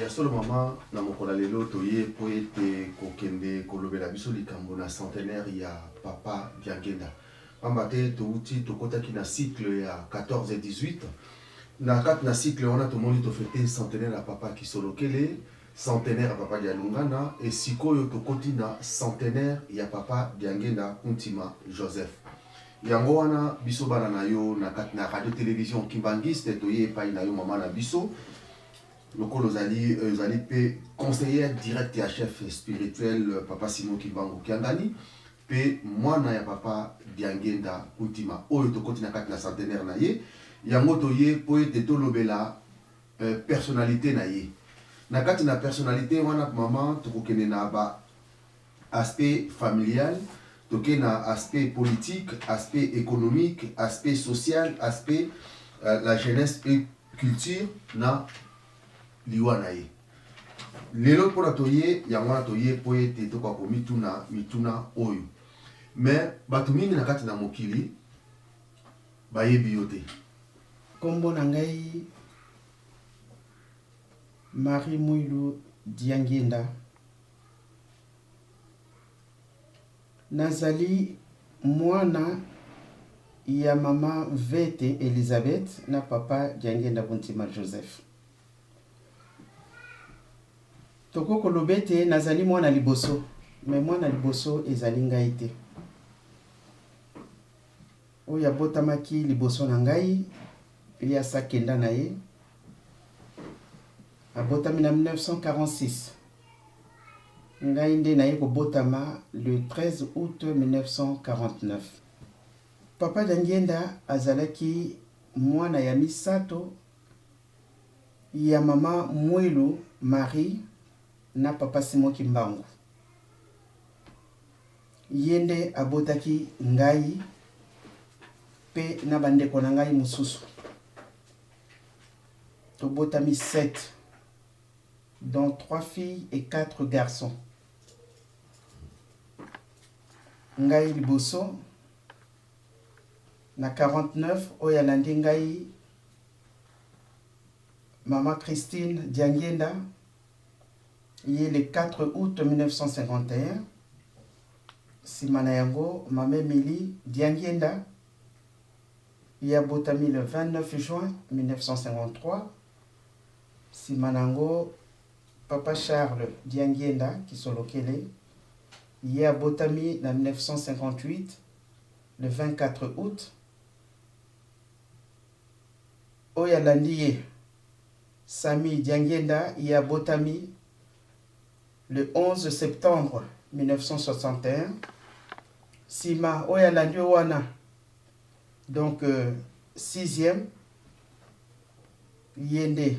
Ya solo mama na mokola lelo toye po ete kokende kolobela biso likambo na centenaire ya papa Diangenda. Pamba te touti tokotaki na cycle ya 14 et 18. Na kati na cycle wana tomoni tofete centenaire ya papa Kisolokele, centenaire ya papa Dialungana et sikoyo tokoti na centenaire ya papa Diangenda Kuntima Joseph. Yango wana biso bana na yo na kati na radio télévision Kimbangiste toye epai na yo mama na biso. Lokolo Zali pe conseillère direct ya chef spirituel papa Simon Kimbangu Kiangani pe mwana ya papa Diangenda Kuntima oyo tokoti na kati na centenaire na ye yango toye po ete tolobela personnalité na ye na kati na personnalité wana mama tokokende na ba aspect familial toke na aspect politique, aspect économique, aspect social, aspect la jeunesse et culture na liwana ye. Lelo pona toye yangwana toye po ete toka ko mituna oyo. Mais batu mingi na kati na mokili bayebi yo te. Kombo na ngai Marie Mwilu Diangenda. Nazali mwana ya mama Vete Elizabeth na papa Diangenda Kuntima Joseph. Toko kolobete nazali mwana liboso, mais mwana liboso ezali ngai te. Oya botamaki liboso na ngai, ya sakenda na ye. Abotami na 1946. Ngai nde na ye ko botama le 13 août 1949. Papa Diangenda azalaki mwana ya misato ya mama Mwilu Marie na papa Simon Kimbangu. Yende abotaki ngai pe na bandeko na ngai mususu. Tobotami 7, dont 3 filles et 4 garçons. Ngai liboso na 49 oya landi ngai mama Christine Diangenda. Il est le 4 août 1951. Simanayango, Mame Mili Diangenda. Il y a Botami le 29 juin 1953. Simanango, Papa Charles Diangenda, qui sont localisés. Il y a Botami en 1958, le 24 août. Oyalandiye, Sami Diangenda, il y a Botami le 11 septembre 1961, Sima Oyalandi Wana, donc 6e, Yende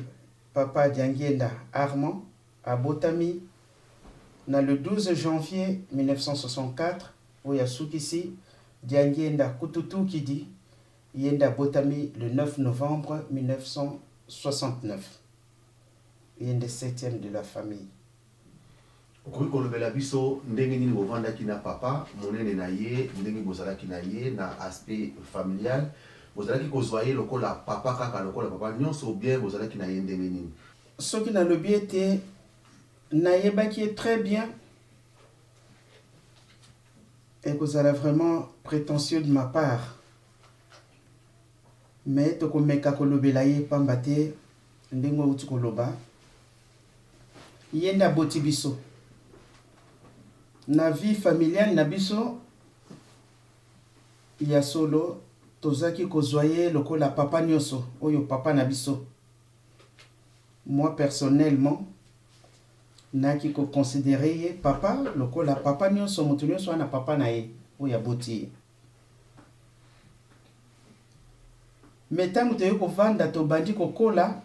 Papa Diangenda Armand, à Botami, dans le 12 janvier 1964, Oyasukisi, Diangenda Kututu Kidi, Yenda Botami le 9 novembre 1969, Yende 7e de la famille. Okoki kolobela biso ndenge nini bovandaki na papa monene na ye ndenge bozalaki na ye na aspect familial bozalaki kozwa ye lokola papa kaka lokola papa nyonso bien bozalaki na ye ndenge nini soki nalobi ete nayebaki très bien ekozala vraiment prétentieux de ma part mais tokomeka kolobela ye pamba te ndenge outi koloba ye nde aboti biso na vie familiale na biso ya solo tozaki kozwa ye lokola papa nyonso oyo papa na biso. Moi personnellement naki ko considérer ye papa lokola papa nyonso moto nyonso ana papa na ye oyo aboti. Mais tango toye kovanda tobandi kokola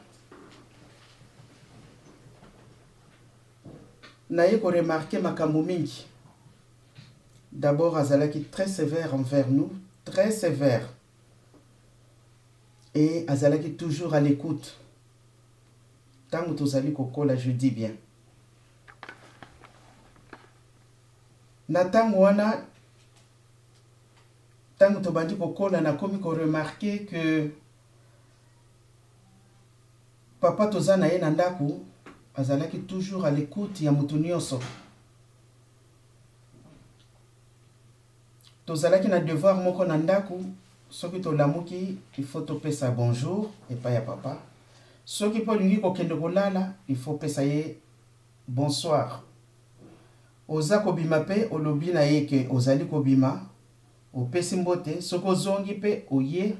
na ye ko remarquer makambo mingi. D'abord, azalaki très sévère envers nous, très sévère. Et azalaki toujours à l'écoute. Tango tozali kokola, je dis bien. Na tango wana, tango tobandi kokola, na komi ko remarquer que papa toza na ye na ndako azalaki toujours à l'écoute ya mutu nyonso. Tozalaki na devoir moko na ndako, soki tolamuki il faut topesa bonjour epai ya papa. Soki po lingi kokende kolala il faut pesa ye bonsoir. Oza kobima pe olobi na ye ke ozali kobima opesi mbote, soki ozongi pe oye.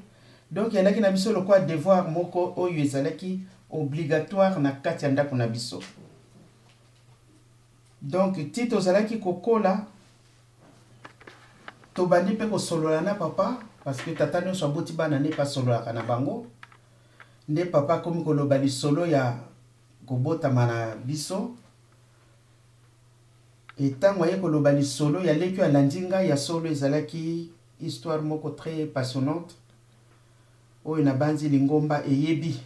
Donc yalaki na biso lokwa devoir moko oyo ezalaki obligatoire na kati ya ndako na biso. Donc ti tozalaki kokola tobandi pe kosolola na papa parce que tata nyonso aboti bana ne pas sololaka na bango. Nde papa komi koloba lisolo ya kobotama na biso. Etango aye koloba lisolo ya leki ya landinga ya solo ezalaki histoire moko très passionnante oyo na banzi lingomba eyebi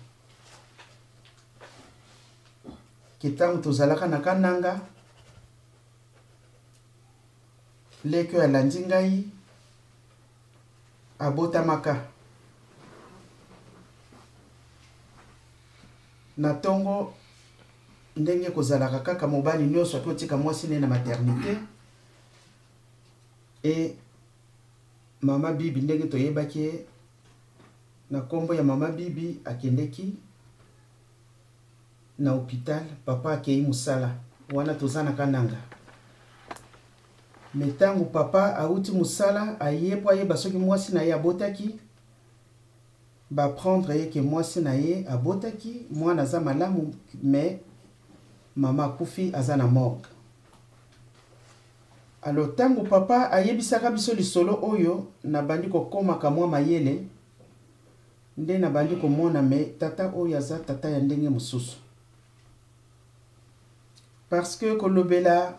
ketango tozalaka na kananga leki ya landinga abotamaka na tongo ndenge kozalaka kaka mobali nyonso akotika mwasi ne na maternité. Et mama bibi ndenge toyebaki na kombo ya mama bibi akendeki na hôpital papa akei musala wana tozana kananga. Metango papa auti musala ayepo ayeba soki mwasi na ye abotaki ba prendre ye ke mwasi na ye abotaki mwana za malamu mais mama kufi azana morgue. Alors tango papa ayebisaka biso lisolo oyo na bandi kokoma kamwa mayele nde na bandi komona me tata oyo aza tata ya ndenge mususu. Parce que kolobela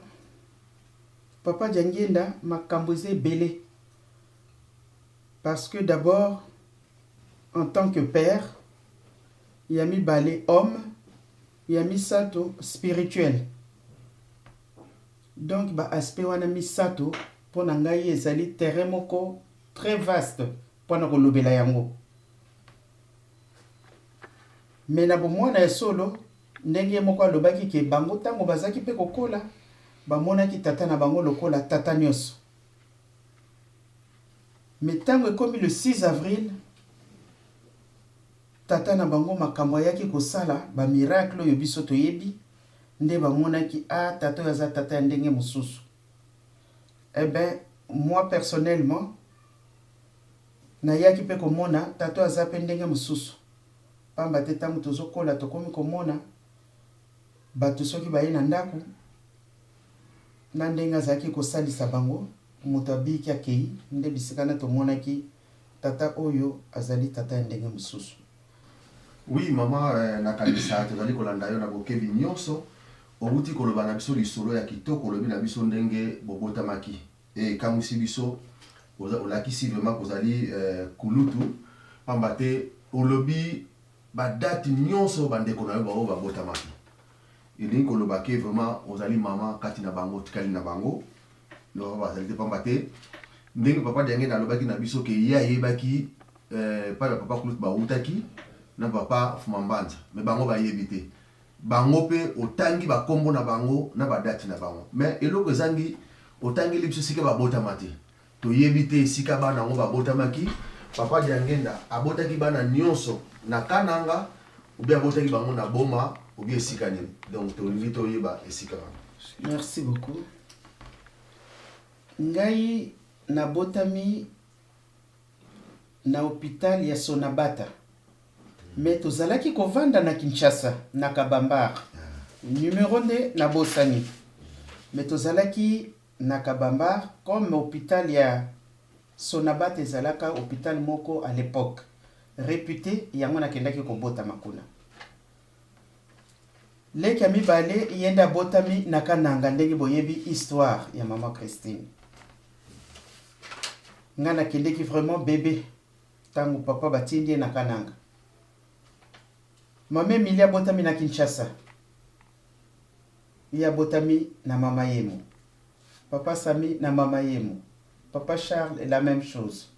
papa Diangenda makambo eza ebele. Parce que d'abord en tant que père il y a mis balé homme, il y a mis sato spirituel. Donc ba aspect wana misato pona ngai ezali terrain moko très vaste pona kolobela yango. Mais na bomwana ya solo ndenge moko alobaki ke bango tango bazaki pe kokola bamonaki tata na bango lokola tata nyonso. Mais tango ekomi le 6 avril tata na bango makambo yaki kosala ba miracle oyo biso toyebi nde bamonaki tata oyo aza tata ya ndenge mususu. Eh ben moi personnellement nayaki pe komona tata aza pe ndenge mususu. Pamba te tango tozokola tokomi komona bato soki baye na ndako na ndenge azalaki kosalisa bango moto abiki akei nde bisikana tomonaki tata oyo azali tata ya ndenge mususu. Oui, mama nakanisa tozali kolanda yo na bokebi nyonso outi koloba na biso lisolo ya kitoko lobi na biso ndenge bobotamaki e kamusi biso olakisi vraiment kozali kulutu pamba te olobi badati nyonso bandeko na yo bao babotamaki elingi koloba ke vraiment ozali mama kati na bango tikali na bango lo bazali te pamba te ndenge papa Diangenda alobaki na biso ke ye ayebaki pa papa kulutu bautaki na papa Fumambanza mais bango bayebi te bango pe otangi bakombo na bango na badati na bango mais eloko ezangi otangi biso sika babotama te toyebi te sika bana ngo babotamaki. Papa Diangenda abotaki bana nyonso na kananga ou bien abotaki bango na boma ou bien esika nini, donc tolingi toyeba esika bango. Merci beaucoup. Ngai nabotami na hôpital ya Sonabata. Mais tozalaki kovanda na Kinshasa na Kabambar. Numéro 2 na Bosani. Mais tozalaki na Kabambar comme hôpital ya Sonabata ezalaka hôpital moko à l'époque réputé yango nakendaki kobota makuna. Leki ya mibale yenda botami na kananga ndenge boyebi histoire ya mama Christine. Nga nakendeki vraiment bébé tango papa batindi na kananga. Mama Emilia botami na Kinshasa. Ya botami na mama Yemo. Papa Sami na mama Yemo. Papa Charles est la même chose.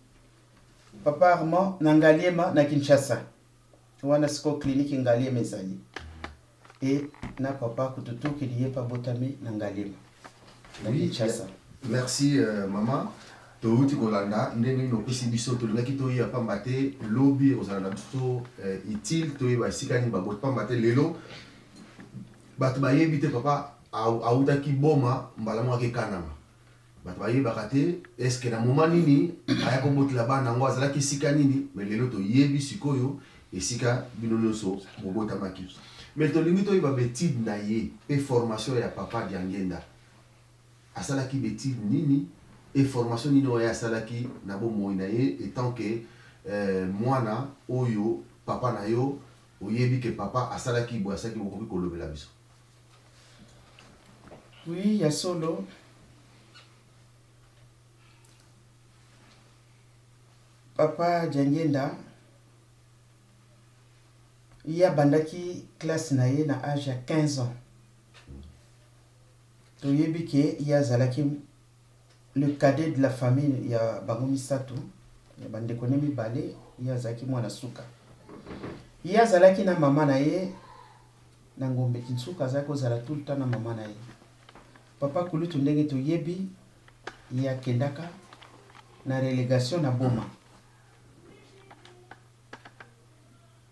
Papa Armand na Ngaliema na Kinshasa. wana siko clinique Ngalema ezali et na papa kututu qui pas botami na Ngalema na Kinshasa. Merci maman. Touti kolanda ndenge no pesi biso to lingaki to ya pambate lobby ozala biso utile to ba sikani ba bot pambate lelo bat ba yebite papa autaki boma mbala mo kanama bat ba yeba kate est-ce que na moment nini aya ko botla bana ngo azala ki sikani ni mais lelo to yebi sikoyo esika binono so bobota maki mais to lingi to yeba betide na ye pe formation ya papa Diangenda asala ki betide nini et formation nino ya salaki na bo moina ye étant que mwana oyo papa na yo oyebi que papa asalaki bo asaki bokoki kolobela biso. Oui, ya solo papa Diangenda ya bandaki classe na ye na âge ya 15 ans to yebi ke ya zalaki le cadet de la famille, il y a Bangomi Sato, il y a Bandekone Mibale, il y a Zaki Mwanasuka. Il y a Zalaki na maman na ye, na ngombe kinsuka zako zala tout le temps na maman na ye. Papa Kulutu ndenge to yebi, il y a Kendaka, na relégation na Boma.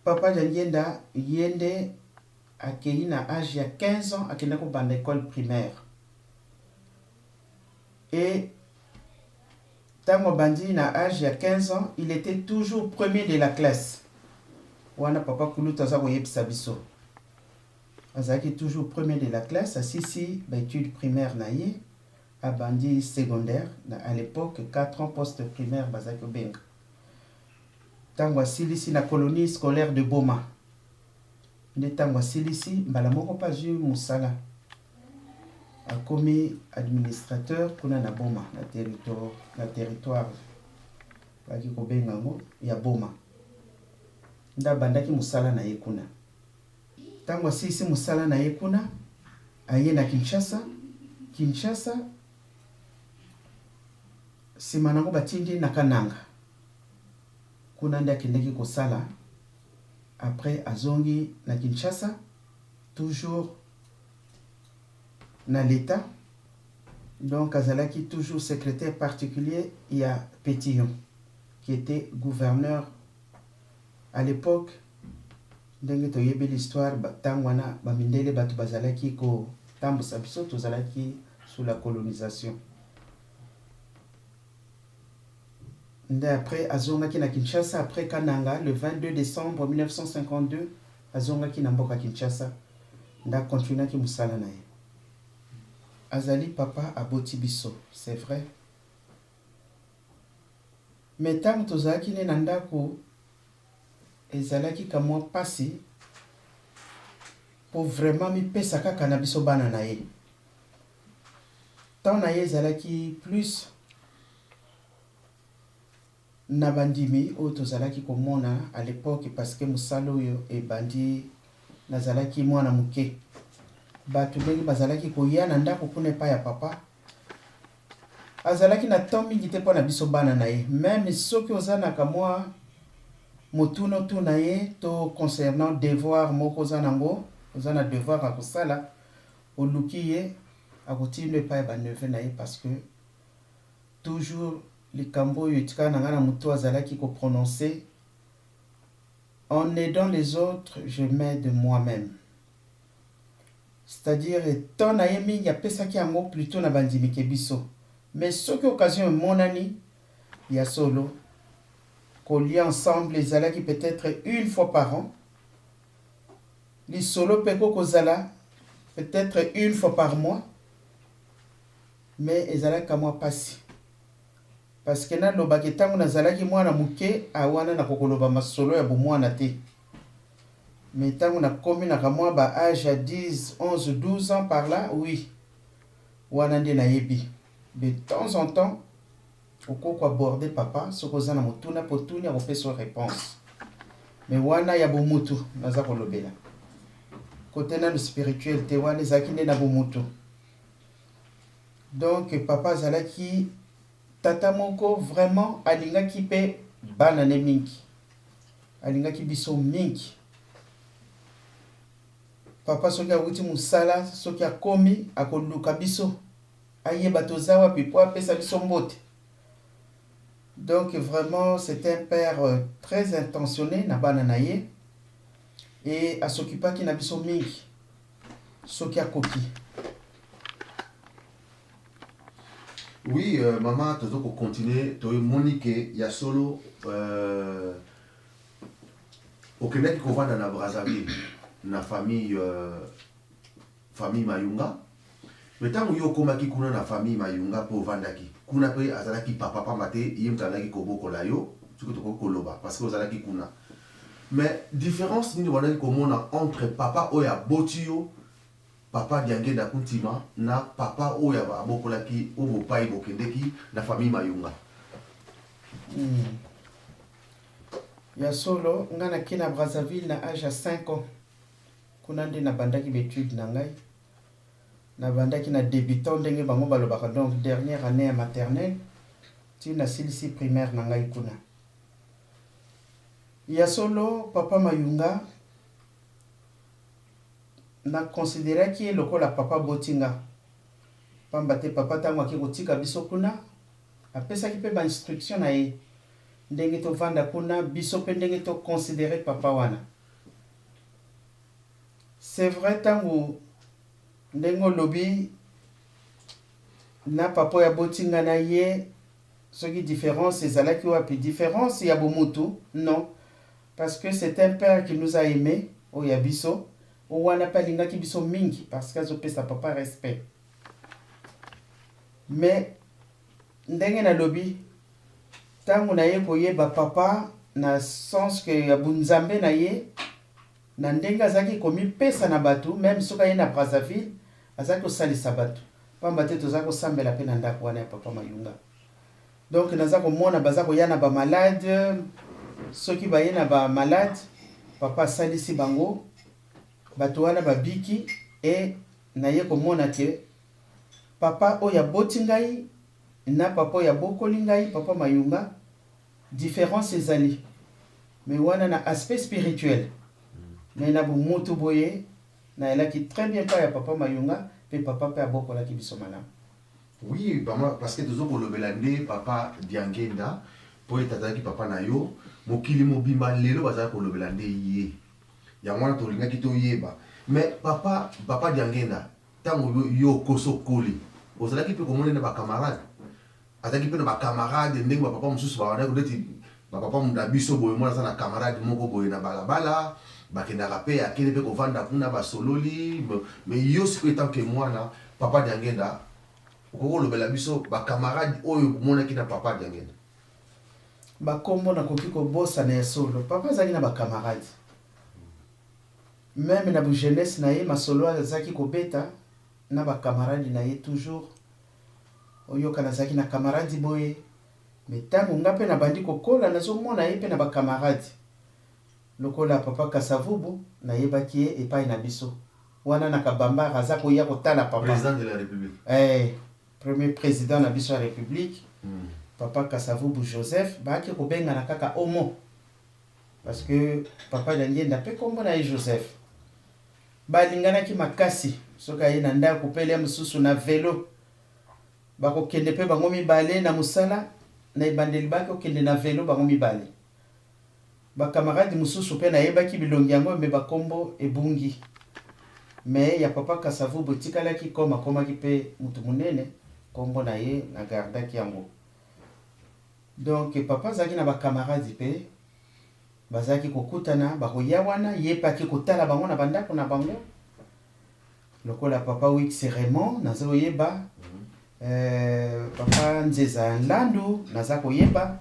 Papa Diangenda yende akei na âge ya 15 ans, akendako banda école primaire. Et Tango Bandi na âge de 15 ans, il était toujours premier de la classe. Wana papa Kulutu azako yebisa biso. Azaki toujours premier de la classe, asisi ba études primaires na ye, a Bandi secondaire, à l'époque 4 ans post-primaire bazaki benga. Tango asilisi na colonie scolaire de Boma. Nde tango asilisi mbala moko pa ju musala. Comme administrateur kuna na Boma na territoire baki ko bengango ya Boma nda bandaki musala na yekuna tango sisi musala na yekuna aye na Kinshasa simanango batindi na Kananga kuna nda kendeki ko sala après azongi na Kinshasa toujours dans l'État. Donc, Azalaki, toujours secrétaire particulier, il y a Pétillon, qui était gouverneur à l'époque. Ndenge to yebe l'histoire, tangwana, bamindele batu bazalaki ko tambu sabiso, tozalaki sous la colonisation. Après, azongaki na Kinshasa, après Kananga, le 22 décembre 1952, azongaki na mboka Kinshasa, nda continuaki musala na ye. Azali papa aboti biso, c'est vrai. Mais tant que tozalaki ne nandako ezalaki kamwa pasi pour vraiment mi pesa kaka na biso bana na ye. Tant na ye ezalaki plus na bandimi o tozalaki komona à l'époque parce que musalo yo e bandi nazalaki mwana muke. Batu bengi bazalaki koya na ndako kuna pa ya papa azalaki na temps mingi te pona biso bana na ye même soki ozana kamwa motuno tu na ye to concernant devoir moko zanango ozana devoir a kosala oluki ye akotinde pa ya baneve na ye parce que toujours likambo yo etika na ngana mutu azalaki ko prononcer en aidant les autres je m'aide moi-même. C'est-à-dire, tant na ye mingi apesaki yango plutôt na bandimi kebiso. Mais ce qui occasion monani, il y a solo, qu'on lit ensemble les ala qui peut-être une fois par an. Les solo peko kozala, peut-être une fois par mois. Mais les ala kamwa pasi. Parce que na lobaki tango na zalaki mwana muke awana na kokoloba masolo ya bomwana te. Mais tant qu'on a commis na kamwa ba âge à 10, 11, 12 ans par là, oui. Wanande na yebi. De temps en temps, au cours aborder papa, ce qu'on a na motuna potuni a refait son réponse. Mais wana ya bomutu, naza kolobela. Côté na le spirituel, te wana zakine na bomutu. Donc papa zalaki tata moko vraiment alinga ki pe bana ne mingi. Alinga ki biso mingi. papa soki awuti musala soki akomi akoluka biso ayeba toza wapi po apesa biso mbote. Donc vraiment c'était un père très intentionné na bana na ye et asokipaki na biso mingi soki akoki. Oui, maman, tu dois continuer. Tu as Monique, il y a solo. Au Québec, qu'on va dans la Brazzaville, na famille Mayunga. Mais tant que yo komaki kuna na famille Mayunga pour vandaki, kuna pe azalaki papa mate, yem talaki kobo kolayo, tu ko toko koloba parce que azalaki kuna. Mais différence ni wana komona entre papa oya botio, papa Diangenda kuntima na papa oya abokolaki obo pai bokendeki na famille Mayunga. Ya solo ngana kina Brazzaville na âge à 5 ans. Kuna ndi na bandaki d'études na ngai. Na bandaki na débutant ndenge bango balobaka donc dernière année maternelle. Ti na silisi primaire na ngai kuna. Ya solo papa Mayunga na considéré ki lokola papa botinga. Pamba te papa tango akikotika biso kuna apesa ki pe ba instruction na ye. Ndenge to vanda kuna biso pe ndenge to considérer papa wana. C'est vrai tango ndenge lobi na papa ya botinga na ye soki différence ezalaki wapi différence ya bomutu non parce que c'est un père qui nous a aimé o ya biso o wana pa lingaki biso mingi parce que azopesa papa respect mais ndenge na lobi tango na ye koyeba papa na sens que ya bunzambe na ye na ndenge azaki komi pesa na batu même soka ye na Brazzaville azaki kosalisa batu pamba te tozaki kosambela pe na ndako wana ya papa Mayunga. Donc naza komona baza koya na ba malade soki baye na ba malade papa asalisi bango batu wana babiki et na ye komona ke papa oya boti ngai na papa oya bokoli ngai papa Mayunga différence ezali mais wana na aspect spirituel mais na bomutu boye na elaki très bien pa ya papa Mayunga pe papa pe abokola ki biso malamu. Oui, parce que tu as papa Diangenda pour être papa na yo mokili mobimba lelo bazala ko lobelande ye ya mwana to linga kito yeba mais papa Diangenda tango yo koso koli ozalaki pe komona na ba camarade azaki pe na ba camarade ndenge ba papa mususu ba wana ko deti ba papa munda biso boye mwana sana camarade moko boye na balabala bakendaka pe akende pe kovanda kuna basololi mais yo siko etant que mwana papa Diangenda okoko lobela biso ba camarade oyo monaki na papa Diangenda bakombo na koki kobosa na solo papa azaki na ba camarade même na bu jeunesse na ye masolo azaki kobeta na ba camarade na ye toujours oyo kana azaki na camarade boye mais tango nga pe na bandi kokola nazomona ye pe na ba camarade lokola papa Kasavubu na yebaki ye epai na biso wana na kabamba aza koya kotala papa président de la République premier président na biso ya République papa Kasavubu Joseph baaki kobenga na kaka omo parce que papa Diangenda pe kombo na ye Joseph balinganaki makasi soka ye na ndako pele mususu na velo bakokende pe bango mibale na musala na ibandeli baki okende na velo bango mibale bakamaradi mususu pe na yebaki bilongi yango me bakombo ebungi mais ya papa Kasavubu tikalaki komaki pe mutu munene kombo na ye na gardaki yango. Donc papa zaki na bakamaradi pe bazaki kokutana bakoya wana ye paki kotala bango na bandako na bango lokola papa Wix Raymond nazo yeba papa Nzeza Landu naza koyeba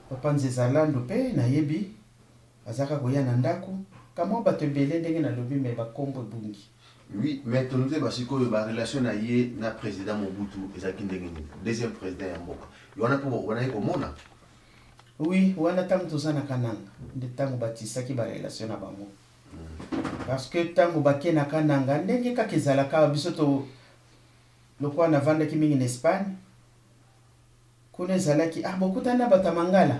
papa Nzeza Landu pe na yebi azaka koya na ndako kama bato ebele ndenge na lobi me bakombo bungi. Oui, mais tu nous dis que la relation na ye na président Mobutu ezaki ndenge nini deuxième président ya mboka yona po wana ko mona. Oui, wana tango tozana kananga nde tango batisaki ba relation na bango parce que tango bakena kananga ndenge kaka ezalaka biso to lokwa na vandaki mingi na Espagne kuna ezalaki bokutana batamangala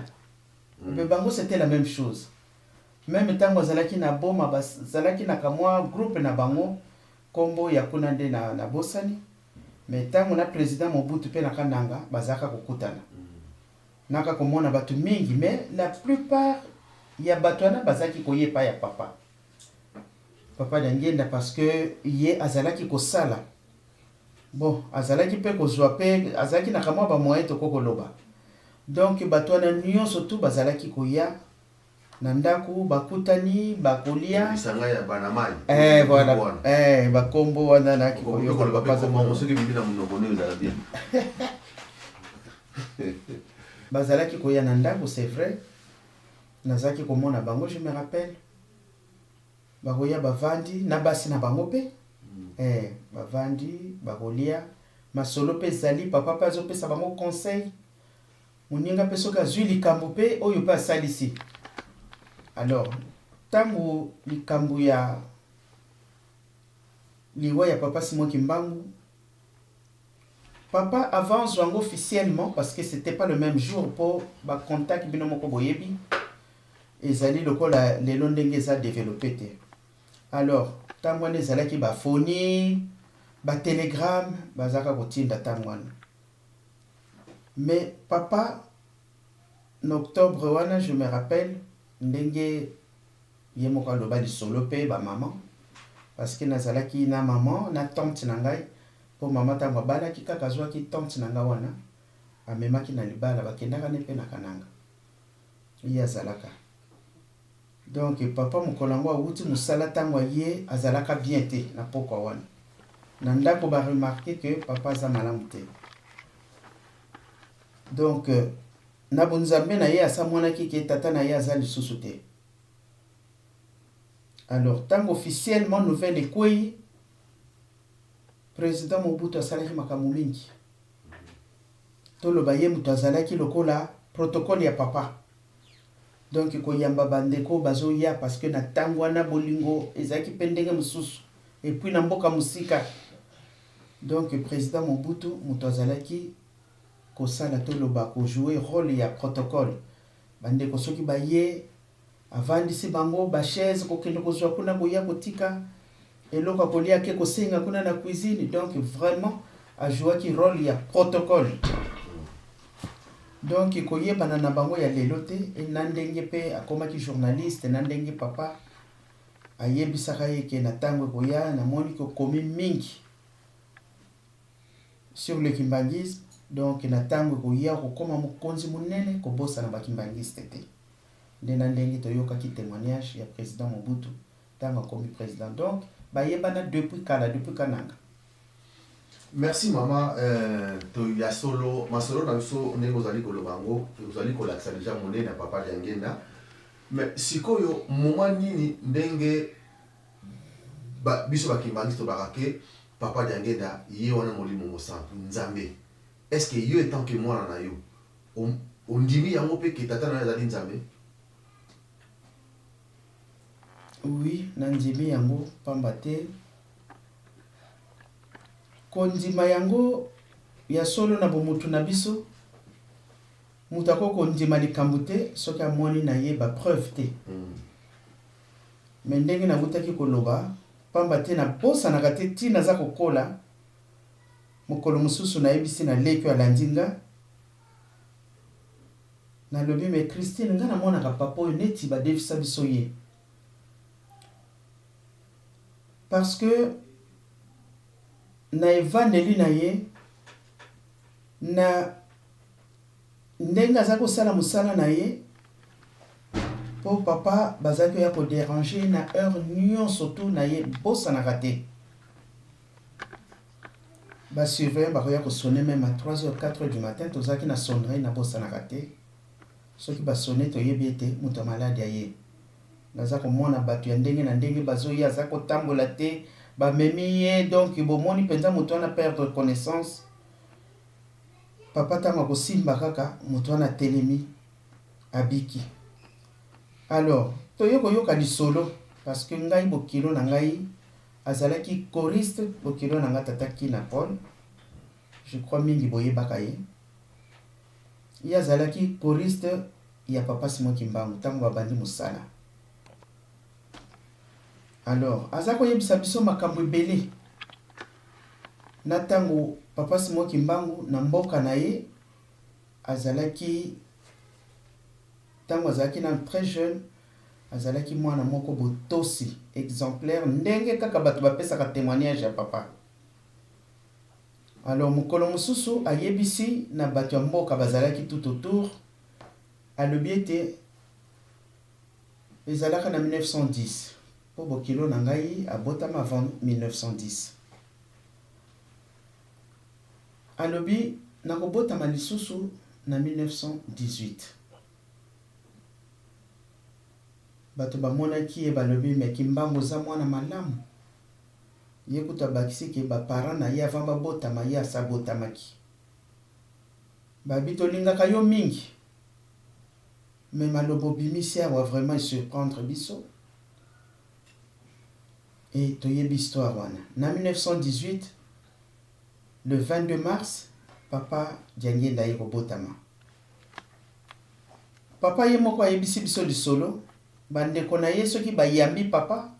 mais bango c'était la même chose même ntango azalaki na boma bazalaki na kamwa groupe na bango kombo ya kuna nde na bosani, mais ntango na président Mobutu mpe na Kananga bazalaka kokutana naka komona bato mingi, mais la plupart ya bato wana bazalaki koyepa ya papa Diangenda, parce que ye azalaki kosala bon, azalaki mpe kozwa mpe azalaki na kamwa bamoyen tokokoloba. Donc bato wana nyonso tu bazalaki koya na ndako bakutani bakolia bisanga ya banamai voilà bakombo wana na kikoyoka papa za mama soki bibina munobone ezala bien bazalaki koya na ndako, c'est vrai nazaki komona bango, je me rappelle bakoya bavandi na basi na bango pe bavandi bakolia masolo pe zali papa pa azopesa bango conseil moninga pe soki azwi likambo pe oyo pe asalisi. Alors tango likambo ya liwa ya papa Simon Kimbangu, papa avant zwango officiellement parce que c'était pas le même jour pour ba contact bino moko boyebi ezali lokola lelo ndenge za développé te. Alors tango wana ezalaki bafoni batelegramme bazaka kotinda tango wana, mais papa en octobre wana je me rappelle ndenge ye moko aloba lisolo mpe bamama, parce que nazalaki na maman na tante na ngai po mama ntango abalaki kaka azwaki tante na ngai wana amemaki na libala bakendaka ne mpe na Kananga ye azalaka. Donc papa mokolo yango awuti mosala ntango ye azalaka bien te na pokwa wana na ndako baremarke que papa aza malamu te. Donc na bonzambe na ye asamonaki ke tata na ye aza lisusu te. Alors tango officiellement nouvelle ekwei président Mobutu asalaki makambo mingi toloba ye moto azalaki lokola protocole ya papa, donc koyamba bandeko bazoya parce que na tango wana bolingo ezalaki mpe ndenge mosusu et puis na mboka mosika. Donc président Mobutu moto azalaki kosala toloba kojouer rôle ya protocole, bandeko soki baye avandisi bango bachaise kokende kozwa kuna koya kotika eloko kolia ke kosenga kuna na cuisine. Donc vraiment ajouaki rôle ya protocole. Donc koyebana na bango ya lelo te na ndenge pe akomaki journaliste na ndenge papa ayebisaka ye ke na tango koya na moni ko komi mingi sur le kimbangisme. Donc na tango koya kokoma mokonzi munene kobosa na bakimbangiste te nde na ndenge toyokaki témoignage ya président Mobutu tango akomi président. Donc bayebana depuis kala depuis Kananga. Merci mama to ya solo masolo na biso ndenge ozali kolobango ozali kolakisa deja monene na papa Diangenda, mais sikoyo moment nini ndenge biso bakimbangiste barake papa Diangenda ye wana molimo mosantu nzambe, est-ce que yo etant que mwana na yo ondimi yango pe ke tata na ezali nzambe? Oui, nandimi yango pamba te kondima yango ya solo na bomutu na biso mutu akoko ndima likambo te soki amoni na ye bapreuve te. Me ndenge nakutaki koloba pamba te nabosanaka te ntina aza kokola mokolo mosusu nayebisi naleki alandi nga nalobi me Christine nga namonaka papa oyo neti badefisa biso ye, parce que na evandeli na ye na ndenge aza kosala mosala na ye po papa bazaki ya kodéranger na heure nyonso tu na ye bosanaka te. Basurveillant bakoya kosone même à 3h 4h du matin tozalaki na sonnerie na bosanaka te, soki basone toyebi ete moto malade ya ye. Naza komona bato ya ndenge na ndenge bazoya aza kotambola te bamemi ye, donc bomoni mpenza moto wana perdre connaissance. Papa ntango akosimba kaka moto wana telemi abiki. Alors toyokoyoka lisolo parce que ngai bokilo na ngai azalaki choriste, bokilo na nga tata Kina Paul, je crois mingi boyebaka ye. Ye azalaki choriste ya papa Simon Kimbangu ntango babandi mosala. Alors, azako yebisa biso makambo ebele. Na tango papa Simon Kimbangu na mboka na ye azalaki tango azalaki na très jeune azalaki mwana moko botosi exemplaire ndenge kaka bato bapesaka témoignage ya papa. Alors mokolo mosusu ayebisi na bato ya mboka bazalaki tout autour alobi ete ezalaka na 1910 po bokilo na ngai abotama avant 1910. Alobi nakobotama lisusu na 1918. Bato bamonaki ye balobi me Kimbangu za mwana malamu. Ye kuta bakisi ke ba parents na ye avant babotama ye asabotamaki. Babi tolingaka yo mingi. Mais malobo bimisi awa vraiment surprendre biso. Et toyebi histoire wana. Na 1918 le 22 mars, papa Diangenda ye kobotama. Papa ye moko ayebisi biso lisolo, bandeko na ye soki bayambi papa,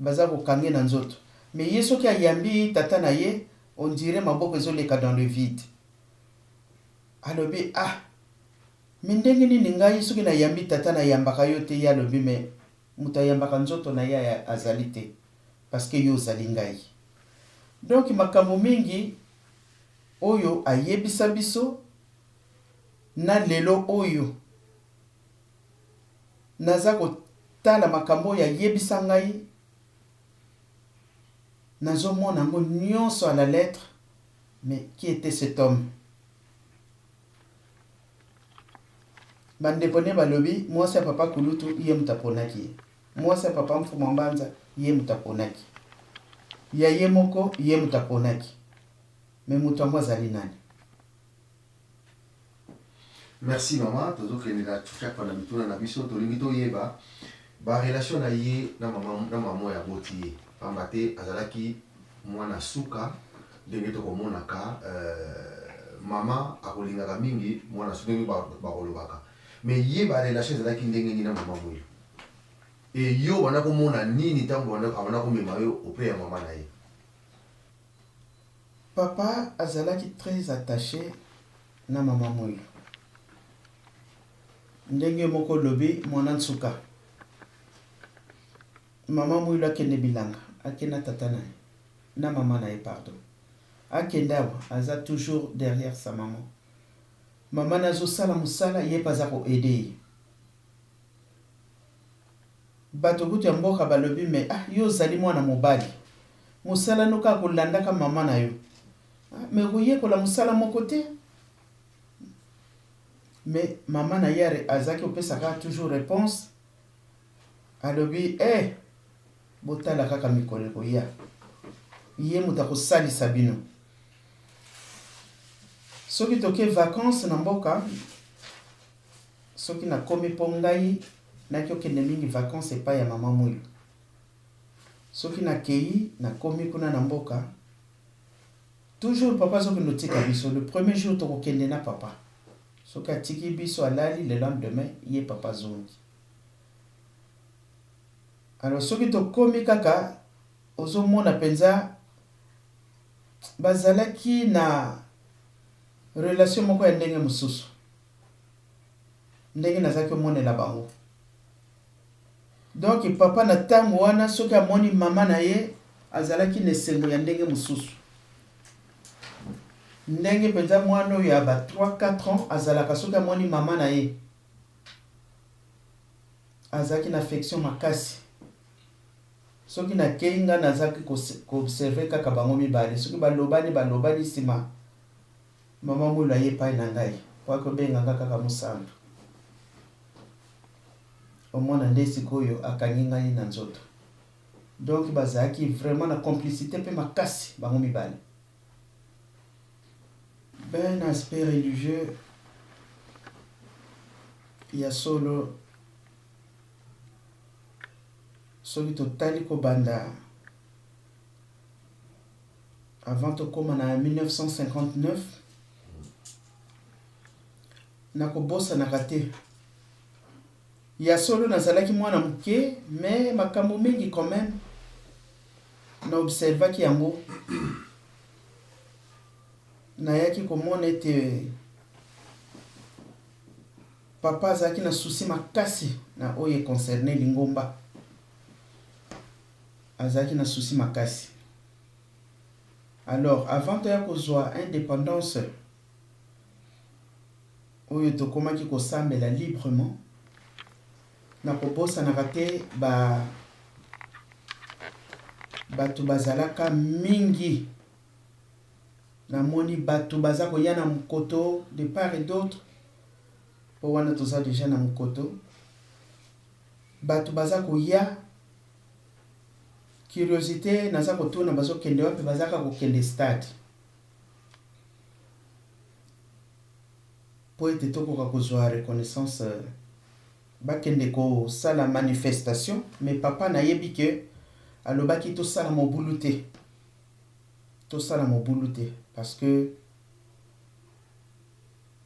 baza kokange na nzoto. Mais ye soki ayambi tata na ye, on dirait maboko ezoleka dans le vide. Alobi ah, mindenge nini ngai soki na yambi tata na yambaka yo te ya alobi me muta yambaka nzoto na ye azali te parce que yo ozali ngai. Donc makambo mingi oyo ayebisa biso na lelo oyo naza kotala makambo ya yebisa ngai nazomona ngo nyonso à la lettre. Mais qui était cet homme? Bandeko ne balobi mwasi ya papa Kulutu ye mutaponaki, mwasi ya papa Mfuma Mbanza ye mutaponaki, ya ye moko ye mutaponaki. Mais mutu ambo azali nani? Merci maman, tozokende na chaque fois na mituna na biso tolingi toyeba ba relation na ye na maman ya boti ye. Pamba te azalaki mwana suka ndenge tokomonaka mama akolingaka mingi mwana suka ndenge bakolobaka. Mais ye ba relation ezalaki ndenge nini na mama moyo? Et yo bana komona nini tango bana komema yo auprès ya mama na ye? Papa azalaki très attaché na mama moyo. Ndenge moko lobi mwana nsuka. Mama moyo akende bilanga, akenda tata na mama na ye pardon. Akenda aza toujours derrière sa maman. Maman nazo sala musala ye paza ko aider. Bato kutu ya mboka balobi me ah yo zali mwana mobali. Musala nuka kolanda ka mama na yo. Mais voyez que la musala mon côté. Mais maman na yare azaki opesaka toujours réponse. Alobi eh botala kaka mikole ko ya. Ye mutako sali sabino. Soki toke vacances na mboka. Soki na komi pongai na kyokende mingi vacances epa ya mama moyo. Soki na kei na komi kuna na mboka. Toujours papa soki notika biso le premier jour tokokende na papa. Soki atiki biso alali le lendemain ye papa zongi. Alors soki tokomi kaka ozomona penza bazalaki na relation moko ya ndenge mususu. Ndenge nazaki omonela bango. Donc papa na tango wana soki amoni mama na ye azalaki nesengo ya ndenge mususu. Ndenge penza mwana oyo ya ba 3-4 ans azalaka soki amoni mama na ye azalaki na affection makasi. Soki na kenga nazaki ko observer kaka bango mibale soki balobani sima mama moyo ye pa na ngai kwa ko benga kaka musantu omona nde sikoyo akangi ngai na nzoto. Donc bazalaki vraiment na complicité pe makasi bango mibale. Ben aspect religieux ya solo soki totali kobanda avant tokoma na 1959 nakobosanaka te. Ya solo nazalaki mwana muke mais makambo mingi quand même na observaki yango nayaki komona ete papa azalaki na souci makasi na oyo concerne Lingomba. Azalaki na souci makasi. Alors avant toya kozwa indépendance oyo tokomaki kosambela librement na kobosanaka te bato bazalaka mingi. Namoni bato baza koya na mokoto de part et d'autre. Po wana toza déjà na mokoto. Bato baza koya. Curiosité naza kotuna bazo kende wapi bazaka kokende stade. Po ete tokoka kozwa reconnaissance bakende ko sala manifestation mais papa na yebi ke alobaki to sala mobulu te. To sala mobulu te parce que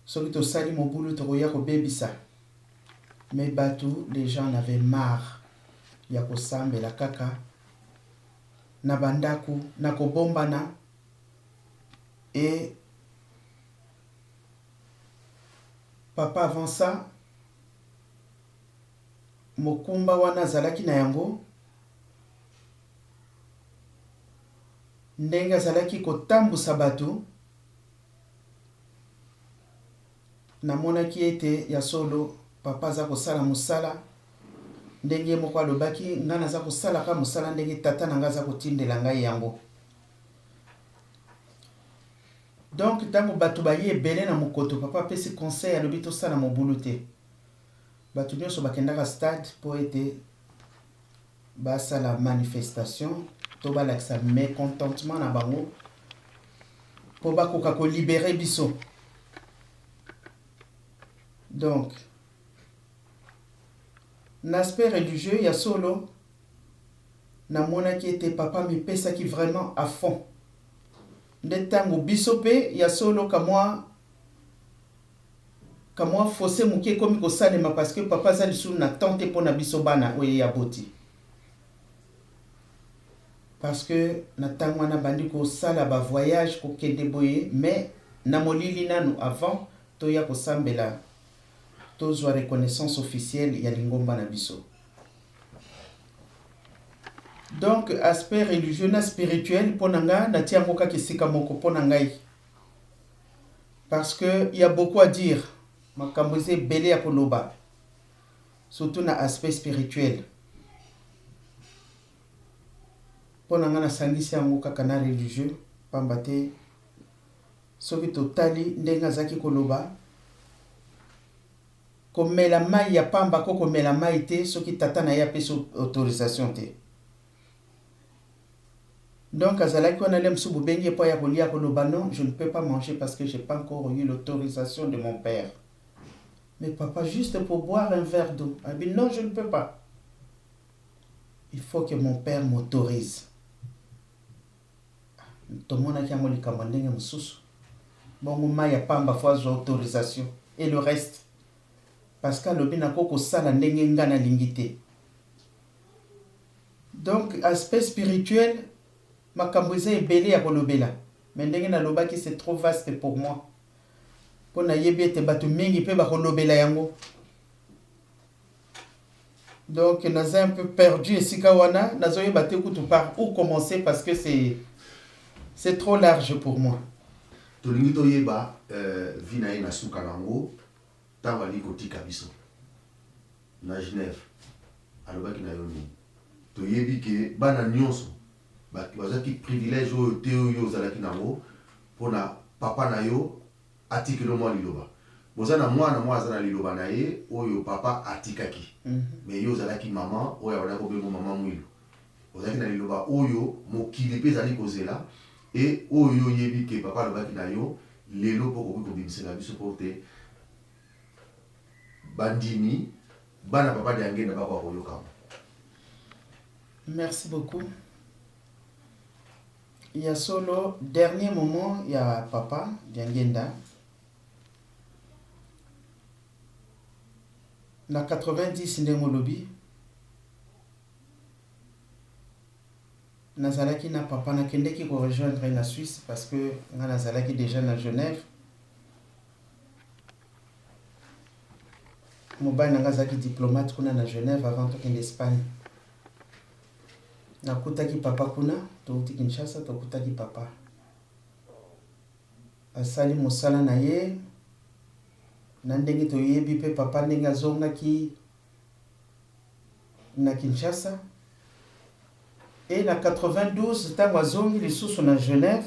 soki to sali mobulu to koya ko bebisa. Mais batou les gens en avaient marre ya ko sambela kaka na bandaku na kobombana et papa avant ça mokumba wana zalaki na yango ndenge azalaki kotambusa bato namonaki ete ya solo papa aza kosala mosala ndenge moko alobaki nga naza kosalaka mosala ndenge tata na nga aza kotindela ngai yango. Donc ntango bato baye ebele na mokoto papa apesi conseil alobi tosala mobulu te. Bato nyonso bakendaka stade po ete basala manifestation to balakisa mécontentement na bango po bakoka kolibere biso. Donc l'aspect religieux ya solo namonaki ete papa mipesaki vraiment à fond. Nde tango biso pe ya solo kamwa fossé muke komi kosalema parce que papa azali sulu na tante pona biso bana oye ya boti. Parce que na tango wana bandi kosala ba voyage kokende boye mais na molili nanu avant toya kosambela tozwa reconnaissance officielle ya Lingomba na biso. Donc aspect religieux na spirituel ponanga na tiango ka kisika moko ponangai. Parce que il y a beaucoup à dire. Makamboze belé ya koloba. Surtout na aspect spirituel. Ponanga na sangisi yango kaka na religieux pambate soki totali ndenga zaki koloba. Komela mai ya pamba ko komela mai te soki tata na ya peso autorisation te. Donc azalaki wana lem subu bengi po ya kolia koloba non, je ne peux pas manger parce que j'ai pas encore eu l'autorisation de mon père. Mais papa juste pour boire un verre d'eau. Ah bien non, je ne peux pas. Il faut que mon père m'autorise. Tomona ki amoli kamandenge mususu. Bongo mai ya pamba faut autorisation et le reste parce que l'obina koko sala ndenge nga na lingité. Donc aspect spirituel makambo eza ebele ya kolobela mais ndenge na lobaki c'est trop vaste pour moi. Pona yebi ete bato mingi pe ba kolobela yango. Donc naza un peu perdu esika wana nazoyeba te kutu par où commencer parce que c'est trop large pour moi. Tolingi toyeba vina ina suka nango tango ali kotika biso na Genève alobaki na yo ni toyebi ke bana nyonso bazaki privilège oyo te oyo ozalaki nango mpona papa na yo atikelo mwa liloba boza na mwana aza na liloba na ye oyo papa atikaki mais yo ozalaki mama oyo abandaki kobengo mama mwilu ozalaki na liloba oyo mokili mpe ezali kozela e oyo oyebi ke papa alobaki na yo lelo mpo kokoki kobimisela biso mpo te bandimi bana papa de Yangenda bako koyokama. Merci beaucoup. Il y a solo dernier moment il y a papa Yangenda na 90 ndenge lobi nazalaki na papa nakendeki ko rejoindre na Suisse parce que nga nazalaki déjà na Genève. Mobali nanga azalaki diplomate kuna na Genève avant tokende Espagne. Nakutaki papa kuna touti Kinshasa, tokutaki papa asali mosala na ye na ndenge toyebi pe papa ndenge azongaki na Kinshasa. Et na 92 ntango azongi lisusu na Genève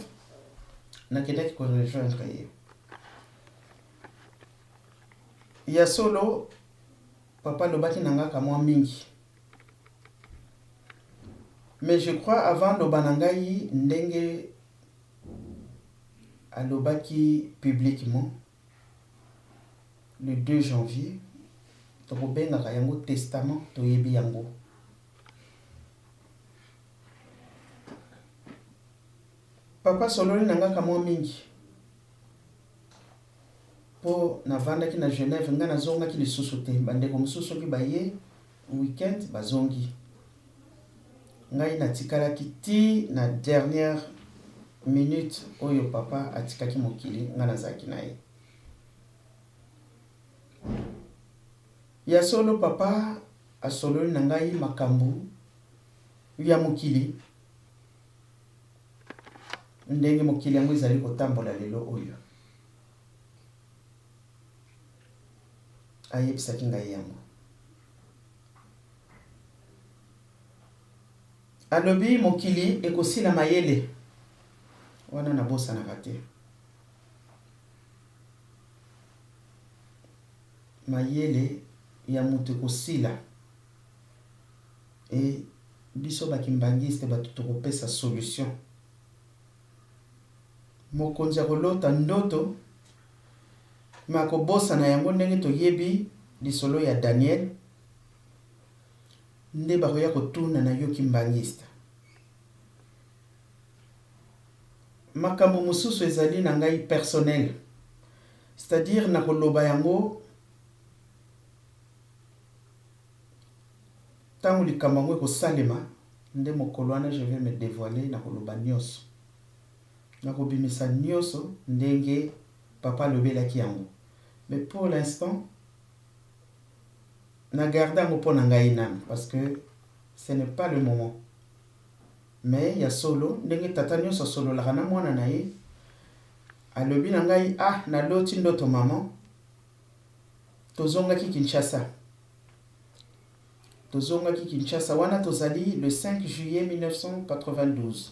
nakendaki ko rejoindre ye. Ya solo papa lobaki nanga kamwa mingi. Mais je crois avant loba nangai ndenge alobaki publiquement le 2 janvier tokobengaka yango testament toyebi yango. Papa sololi nanga kamwa mingi po navandaki na Genève nga nazongaki lisusu te bandeko mosusu ki baye weekend bazongi ngai natikalaki ti na dernière minute oyo papa atikaki mokili nga nazalaki na ye. Ya solo papa asololi na ngai makambo ya mokili ndenge mokili yango ezali kotambola lelo oyo. Ayebisaki ngai yango. Alobi mokili ekosila mayele wana nabosanaka te. Mayele ya mutu ekosila e biso bakimbangiste bato tokopesa solution. Mokonzi akolota ndoto makobosa na yango ndenge toyebi lisolo ya Daniel nde bakoya kotuna na yo kimbangista. Makambo mosusu ezali na ngai personnel, c'est-à-dire na koloba yango tango likambo yango ekosalema nde mokolo wana je vais me dévoiler na koloba nyonso. Na kobimisa nyonso ndenge papa lobelaki yango. Mais pour l'instant, na garde yango mpo na ngai nanu parce que ce n'est pas le moment. Mais ya solo ndenge tata nyonso asololaka na mwana na ye alobi na ngai naloti ndoto maman tozongaki Kinshasa. Tozongaki Kinshasa wana tozali le 5 juillet 1992.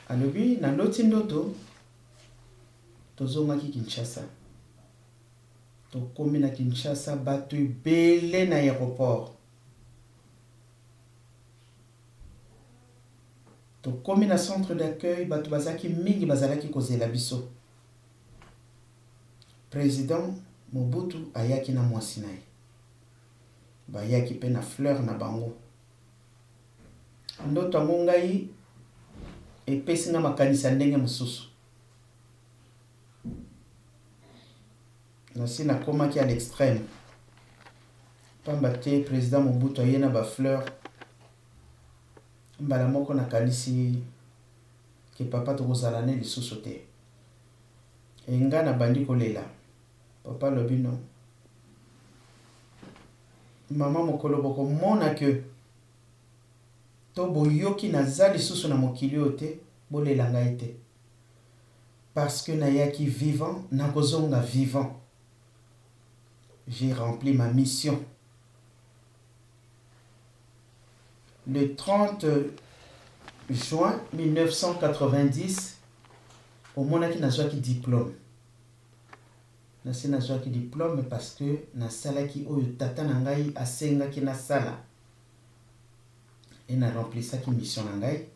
Alobi naloti ndoto tozongaki Kinshasa. Tokomi na Kinshasa bato ebele na aéroport. Tokomi na centre d'accueil bato bazaki mingi bazalaki kozela biso. Président Mobutu ayaki na mwasi na ye. Bayaki pe na fleur na bango. Ndoto yango ngai epesi nga makanisa ndenge mosusu. Nasi nakomaki à l'extrême. Pamba te président Mobutu aye na ba fleur. Mbala moko nakanisi ke papa tokozala ne lisusu te. E nga na bandi kolela. Papa lobi non. Mama mokolo boko mona ke to boyoki naza lisusu na mokili oyo te bolela ngai te. Parce que nayaki vivant nakozonga vivant. J'ai rempli ma mission. Le 30 juin 1990, au monaki nazwaki diplôme. Nasi nazwaki diplôme parce que nasalaki oyo tata na ngai asengaki nasala. Et na remplissaki mission na ngai.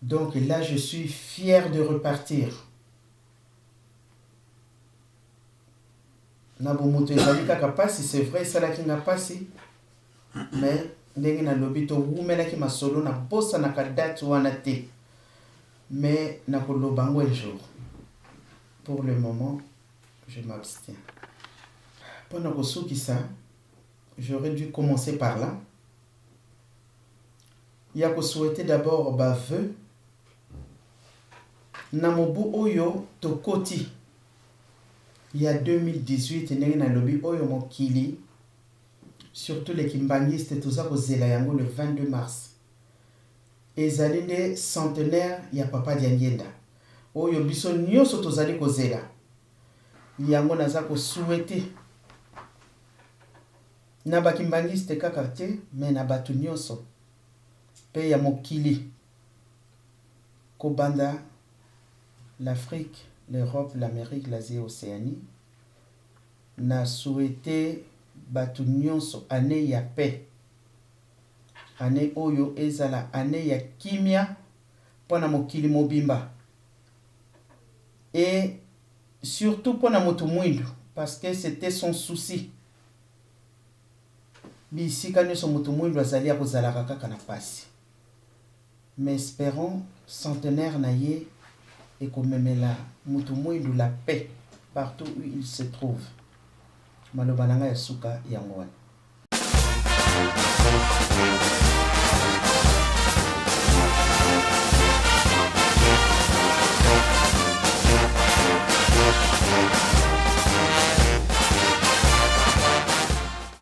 Donc là je suis fier de repartir. Na bomoto ezali kaka pasi, c'est vrai esalaki nga pasi, mais ndenge na lobi to wumelaki masolo na bosa na date wana te. Mais na koloba ngo un jour. Pour le moment, je m'abstiens. Pendant que ça, j'aurais dû commencer par là. ya ko souhaiter d'abord ba vœu na mobu oyo tokoti ya 2018 ndenge na lobi oyo mokili surtout les kimbangistes toza kozela yango le 22 mars ezali nde centenaire ya papa Diangenda oyo biso nyonso tozali kozela yango naza ko souhaiter na bakimbangiste kaka te me na batu nyonso pe ya mokili kobanda l'Afrique, l'Europe, l'Amérique, l'Asie, l'Océanie na souhaité batu nyonso année ya paix année oyo ezala année ya kimia pona mokili mobimba et surtout pona moto mwindu parce que c'était son souci bisika nyonso moto mwindu azali ya kozalaka kaka na pasi mais espérons centenaire na ye et komemela moto mwindu la paix partout où il se trouve maloba nanga ya suka yango wana